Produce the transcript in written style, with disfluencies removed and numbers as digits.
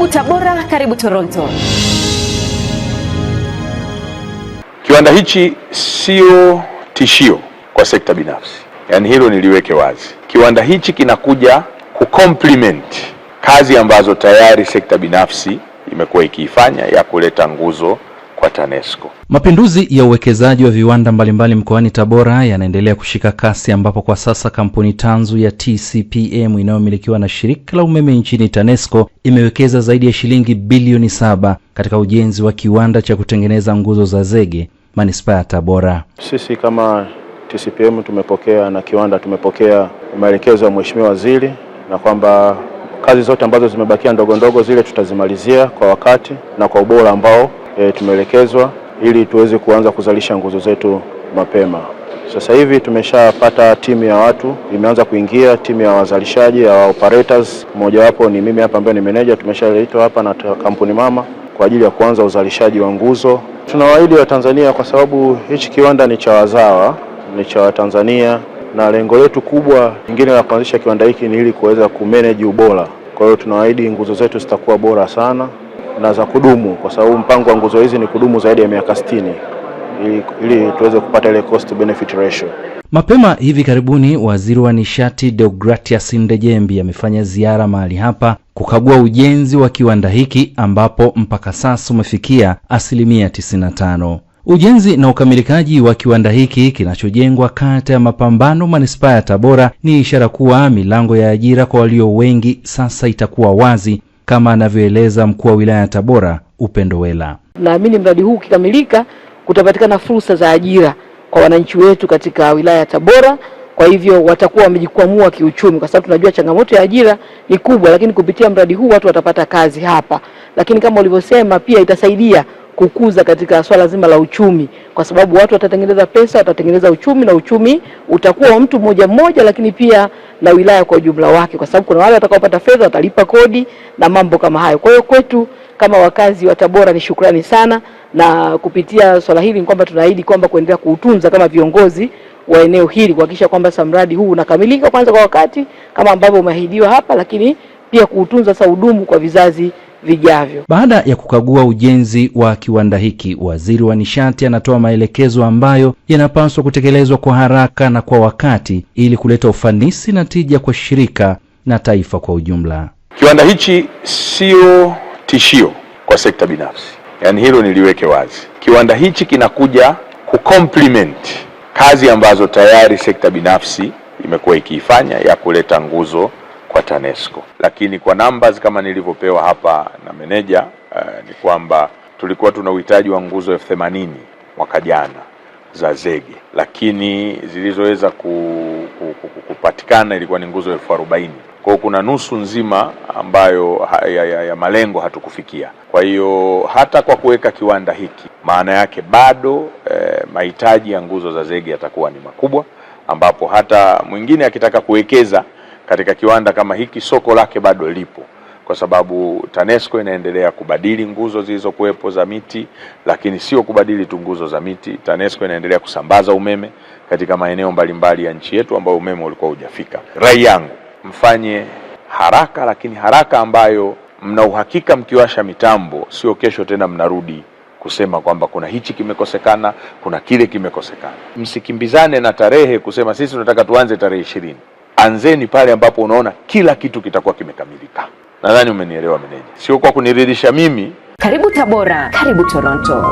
Karibu Tabora, karibu Toronto. Kiwanda hichi sio tishio kwa sekta binafsi. Yaani hilo niliweke wazi. Kiwanda hichi kinakuja kucomplement kazi ambazo tayari sekta binafsi imekuwa ikiifanya ya kuleta nguzo kwa TANESCO. Mapinduzi ya uwekezaji wa viwanda mbalimbali mkoani Tabora yanaendelea kushika kasi, ambapo kwa sasa kampuni tanzu ya TCPM inayomilikiwa na shirika la umeme nchini TANESCO imewekeza zaidi ya shilingi bilioni 7 katika ujenzi wa kiwanda cha kutengeneza nguzo za zege manispaa ya Tabora. Sisi kama TCPM tumepokea na kiwanda tumepokea maelekezo ya Mheshimiwa Waziri, na kwamba kazi zote ambazo zimebakia ndogo ndogo zile tutazimalizia kwa wakati na kwa ubora ambao tumeelekezwa, ili tuweze kuanza kuzalisha nguzo zetu mapema. Sasa hivi tumeshapata timu ya watu imeanza kuingia, timu ya wazalishaji ya operators, mmoja wapo ni mimi hapa ambaye ni manager. Tumeshaletwa hapa na kampuni mama kwa ajili ya kuanza uzalishaji wa nguzo. Tunawaahidi wa Tanzania, kwa sababu hichi kiwanda ni cha wazawa, ni cha Watanzania, na lengo letu kubwa lingine la kuanzisha kiwanda hiki ni ili kuweza kumanage ubora. Kwa hiyo tunawaahidi nguzo zetu zitakuwa bora sana na za kudumu, kwa sababu mpango wa nguzo hizi ni kudumu zaidi ya miaka 60 ili tuweze kupata ile cost benefit ratio. Mapema hivi karibuni Waziri wa Nishati Deogratias Ndejembi amefanya ziara mahali hapa kukagua ujenzi wa kiwanda hiki, ambapo mpaka sasa umefikia 95%. Ujenzi na ukamilikaji wa kiwanda hiki kinachojengwa kata ya Mapambano manispaa ya Tabora ni ishara kuwa milango ya ajira kwa walio wengi sasa itakuwa wazi, kama anavyoeleza mkuu wa wilaya ya Tabora Upendo Wela. Naamini mradi huu ukikamilika kutapatikana fursa za ajira kwa wananchi wetu katika wilaya ya Tabora. Kwa hivyo watakuwa wamejikwamua kiuchumi, kwa sababu tunajua changamoto ya ajira ni kubwa, lakini kupitia mradi huu watu watapata kazi hapa. Lakini kama ulivyosema, pia itasaidia kukuza katika swala zima la uchumi, kwa sababu watu watatengeneza pesa, watatengeneza uchumi, na uchumi utakuwa wa mtu mmoja mmoja, lakini pia na wilaya kwa ujumla wake, kwa sababu kuna wale watakaopata fedha watalipa kodi na mambo kama hayo. Kwa hiyo kwetu kama wakazi wa Tabora ni shukrani sana, na kupitia swala hili ni kwamba tunaahidi kwamba kuendelea kuutunza kama viongozi wa eneo hili, kuhakikisha kwamba mradi huu unakamilika kwanza kwa wakati kama ambavyo umeahidiwa hapa, lakini pia kuutunza sasa udumu kwa vizazi vijavyo. Baada ya kukagua ujenzi wa kiwanda hiki, Waziri wa Nishati anatoa maelekezo ambayo yanapaswa kutekelezwa kwa haraka na kwa wakati ili kuleta ufanisi na tija kwa shirika na taifa kwa ujumla. Kiwanda hichi sio tishio kwa sekta binafsi. Yaani hilo niliweke wazi. Kiwanda hichi kinakuja kucomplement kazi ambazo tayari sekta binafsi imekuwa ikiifanya ya kuleta nguzo kwa TANESCO. Lakini kwa numbers kama nilivyopewa hapa na meneja ni kwamba tulikuwa tuna uhitaji wa nguzo 80 mwaka jana za zege, lakini zilizoweza kupatikana ilikuwa ni nguzo 40,000. Kwa hiyo kuna nusu nzima ambayo ya malengo hatukufikia. Kwa hiyo hata kwa kuweka kiwanda hiki, maana yake bado mahitaji ya nguzo za zege yatakuwa ni makubwa, ambapo hata mwingine akitaka kuwekeza katika kiwanda kama hiki soko lake bado lipo, kwa sababu TANESCO inaendelea kubadili nguzo zilizokuwepo za miti, lakini sio kubadili tu nguzo za miti. TANESCO inaendelea kusambaza umeme katika maeneo mbalimbali ya nchi yetu ambayo umeme ulikuwa hujafika. Rai yangu, mfanye haraka, lakini haraka ambayo mna uhakika mkiwasha mitambo sio kesho tena mnarudi kusema kwamba kuna hichi kimekosekana, kuna kile kimekosekana. Msikimbizane na tarehe kusema sisi tunataka tuanze tarehe 20. Anzeni pale ambapo unaona kila kitu kitakuwa kimekamilika. Nadhani umenielewa meneja. Sio kwa kuniridhisha mimi. Karibu Tabora, karibu Toronto.